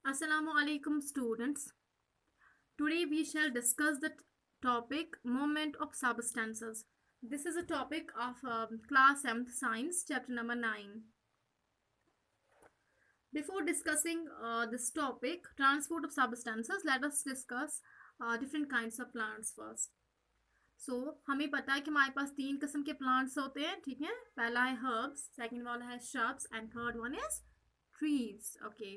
Assalamu alaikum students. Today we shall discuss the topic movement of substances. This is a topic of class 7th science chapter number 9. Before discussing this topic transport of substances, let us discuss different kinds of plants first. So हमें पता है कि हमारे पास 3 किस्म के plants होते हैं, ठीक है. पहला है herbs, second वाला है shrubs and third one is trees. Okay.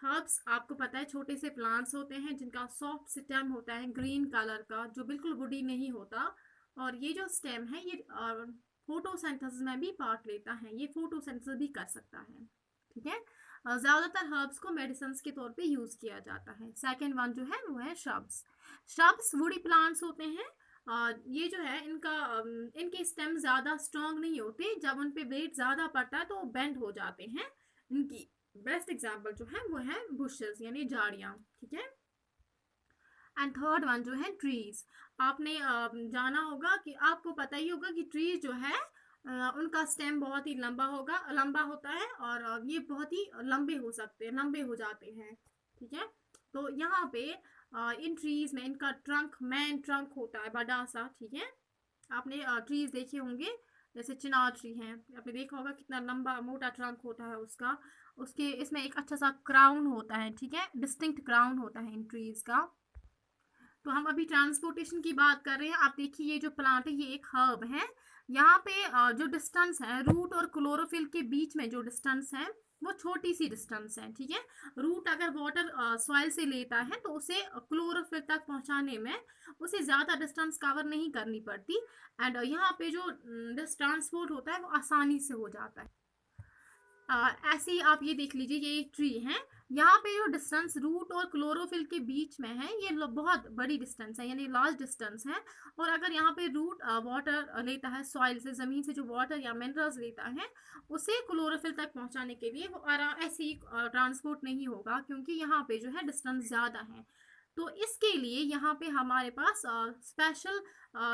Herbs आपको पता है छोटे से प्लांट्स होते हैं जिनका सॉफ्ट स्टेम होता है ग्रीन कलर का, जो बिल्कुल वुडी नहीं होता, और ये जो स्टेम है ये फोटोसिंथेसिस में भी पार्ट लेता है, ये फोटोसिंथेसिस भी कर सकता है, ठीक है. ज़्यादातर हर्ब्स को मेडिसिन के तौर पे यूज़ किया जाता है. सेकेंड वन जो है वो है श्रब्स. श्रब्स वुडी प्लांट्स होते हैं. ये जो है इनके स्टेम ज़्यादा स्ट्रॉन्ग नहीं होते, जब उन पे वेट ज़्यादा पड़ता है तो वो बेंड हो जाते हैं. इनकी बेस्ट एग्जाम्पल जो है वो है बुशेस यानी झाड़ियाँ, ठीक है. एंड थर्ड वन जो है ट्रीज. आपने जाना होगा कि आपको पता ही होगा कि ट्रीज जो है उनका स्टेम बहुत ही लंबा होता है और ये बहुत ही लंबे हो जाते हैं, ठीक है. तो यहाँ पे इन ट्रीज में इनका ट्रंक मैन ट्रंक होता है बड़ा सा, ठीक है. आपने ट्रीज देखे होंगे, जैसे चिनार ट्री है, आपने देखा होगा कितना लंबा मोटा ट्रंक होता है उसका. उसके इसमें एक अच्छा सा क्राउन होता है, ठीक है, डिस्टिंक्ट क्राउन होता है इन ट्रीज का. तो हम अभी ट्रांसपोर्टेशन की बात कर रहे हैं. आप देखिए ये जो प्लांट है ये एक हर्ब है. यहाँ पे जो डिस्टेंस है रूट और क्लोरोफिल के बीच में, जो डिस्टेंस है वो छोटी सी डिस्टेंस है, ठीक है. रूट अगर वाटर सॉइल से लेता है तो उसे क्लोरोफिल तक पहुँचाने में उसे ज़्यादा डिस्टेंस कवर नहीं करनी पड़ती. एंड यहाँ पे जो ट्रांसपोर्ट होता है वो आसानी से हो जाता है. ऐसे ही आप ये देख लीजिए, ये एक ट्री है. यहाँ पे जो डिस्टेंस रूट और क्लोरोफिल के बीच में है ये बहुत बड़ी डिस्टेंस है, यानी लार्ज डिस्टेंस है. और अगर यहाँ पे रूट वाटर लेता है सॉइल से, ज़मीन से जो वाटर या मिनरल्स लेता है उसे क्लोरोफिल तक पहुँचाने के लिए वो ऐसे ही ट्रांसपोर्ट नहीं होगा, क्योंकि यहाँ पे जो है डिस्टेंस ज़्यादा है. तो इसके लिए यहाँ पे हमारे पास स्पेशल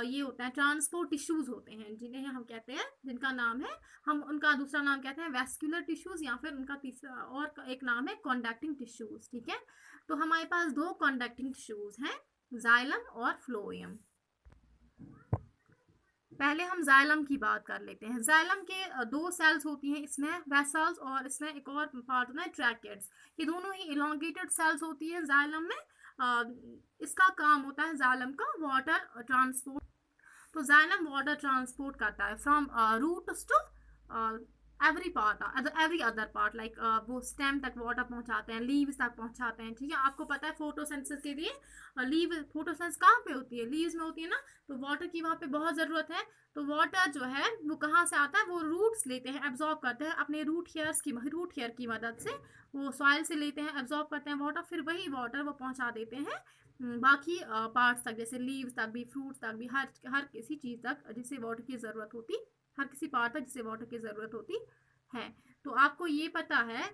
ये होता है ट्रांसपोर्ट टिश्यूज़ होते हैं, जिन्हें हम कहते हैं, जिनका नाम है, हम उनका दूसरा नाम कहते हैं वैस्कुलर टिश्यूज़, या फिर उनका तीसरा और एक नाम है कॉन्डक्टिंग टिश्यूज़, ठीक है. तो हमारे पास 2 कॉन्डक्टिंग टिश्यूज़ हैं, जाइलम और फ्लोएम. पहले हम जाइलम की बात कर लेते हैं. जाइलम के 2 सेल्स होती हैं इसमें, वेसल्स, और इसमें एक और पार्ट होता है ट्रैकेट्स. ये दोनों ही इलोंगेटेड सेल्स होती हैं जाइलम में. इसका काम होता है जाइलम का वाटर ट्रांसपोर्ट. तो जाइलम वाटर ट्रांसपोर्ट करता है from roots to every other part, like वो स्टेम तक वाटर पहुंचाते हैं, लीव्स तक पहुंचाते हैं, ठीक है. आपको पता है फोटोसिंथेसिस के लिए फोटोसिंथेसिस कहाँ पे होती है, लीव्स में होती है ना. तो वाटर की वहाँ पे बहुत ज़रूरत है. तो वाटर जो है वो कहाँ से आता है, वो रूट्स लेते हैं, एब्जॉर्ब करते हैं अपने रूट हेयर की मदद से. वो सॉइल से लेते हैं, एब्जॉर्ब करते हैं वाटर, फिर वही वाटर वो पहुँचा देते हैं बाकी पार्ट्स तक, जैसे लीव्स तक भी, फ्रूट्स तक भी, हर किसी चीज़ तक जिसे वाटर की ज़रूरत होती, हर किसी पार्ट तक जिसे वाटर की ज़रूरत होती है. तो आपको ये पता है.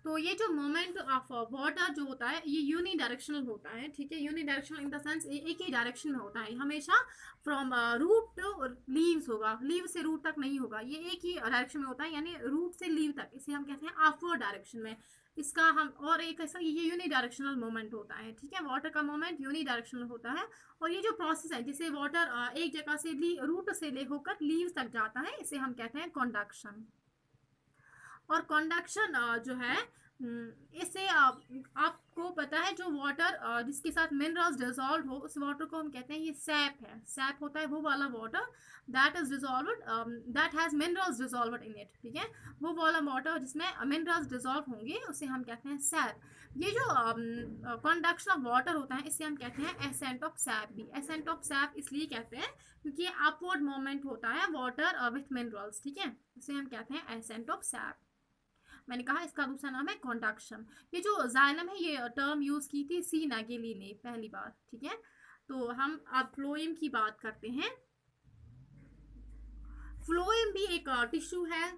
तो ये जो मोमेंट ऑफ वाटर जो होता है ये यूनी डायरेक्शनल होता है, ठीक है. Unidirectional in the sense एक ही डायरेक्शन में होता है हमेशा. फ्रॉम रूट टू लीव्स होगा, लीव से रूट तक नहीं होगा, ये एक ही डायरेक्शन में होता है, यानी रूट से लीव तक. इसे हम कहते हैं अपवर्ड डायरेक्शन में. इसका हम और एक ऐसा ये यूनी डायरेक्शनल मोमेंट होता है, ठीक है. वाटर का मोमेंट यूनी डायरेक्शनल होता है. और ये जो प्रोसेस है जिसे वाटर एक जगह से रूट से ले होकर लीव्स तक जाता है, इसे हम कहते हैं कंडक्शन. और कंडक्शन जो है इससे आपको पता है जो वाटर जिसके साथ मिनरल्स डिजॉल्व हो उस वाटर को हम कहते हैं ये सैप है. सैप होता है वो वाला water that is dissolved, that has minerals dissolved in it, ठीक है. वो वाला वाटर जिसमें मिनरल्स डिजॉल्व होंगे उसे हम कहते हैं सैप. ये जो कंडक्शन ऑफ वाटर होता है इसे हम कहते हैं एसेंट ऑफ सैप भी. एसेंट ऑफ सैप इसलिए कहते हैं क्योंकि ये अपवर्ड मोमेंट होता है वाटर विथ मिनरल्स, ठीक है. इसे हम कहते हैं एसेंट ऑफ सैप. मैंने कहा इसका दूसरा नाम है कंडक्शन. ये जो जाइलम है ये टर्म यूज़ की थी सी नागेली ने पहली बार, ठीक है. तो हम अब फ्लोएम की बात करते हैं. फ्लोएम भी एक टिश्यू है.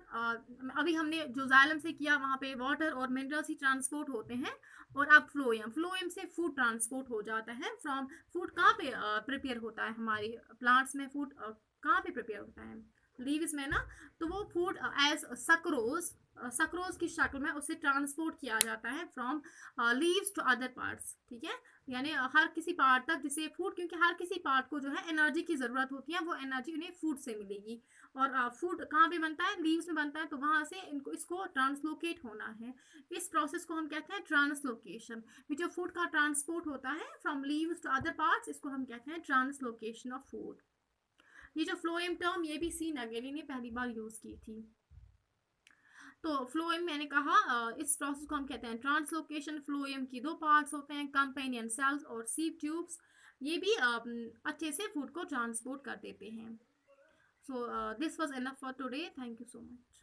अभी हमने जो जाइलम से किया वहाँ पे वाटर और मिनरल्स ही ट्रांसपोर्ट होते हैं. और अब फ्लोएम से फूड ट्रांसपोर्ट हो जाता है. फ्रॉम फूड कहाँ पे प्रिपेयर होता है, हमारे प्लांट्स में फूड कहाँ पे प्रिपेयर होता है, लीव्स में ना. तो वो फूड एज सक्रोज, सक्रोज की शक्ल में उसे ट्रांसपोर्ट किया जाता है from leaves to other parts, ठीक है। यानी हर किसी पार्ट तक, जिसे फूड, क्योंकि हर किसी पार्ट को जो है एनर्जी की ज़रूरत होती है, वो एनर्जी उन्हें फूड से मिलेगी। और फूड कहाँ पे बनता है, लीव्स में बनता है, तो वहाँ से इनको इसको ट्रांसलोकेट होना है। इस प्रोसेस को हम कहते हैं ट्रांसलोकेशन। जो फूड का ट्रांसपोर्ट होता है from leaves to other parts, इसको हम कहते हैं ट्रांसलोकेशन ऑफ फूड। ये जो फ्लोएम टर्म, ये भी सी नगेली ने पहली बार यूज़ की थी। तो फ्लोएम मैंने कहा, इस प्रोसेस को हम कहते हैं ट्रांसलोकेशन। फ्लोएम की दो पार्ट्स होते हैं, कंपेनियन सेल्स और सीव ट्यूब्स। ये भी अच्छे से फूड को ट्रांसपोर्ट कर देते हैं। So this was enough for today, thank you so much.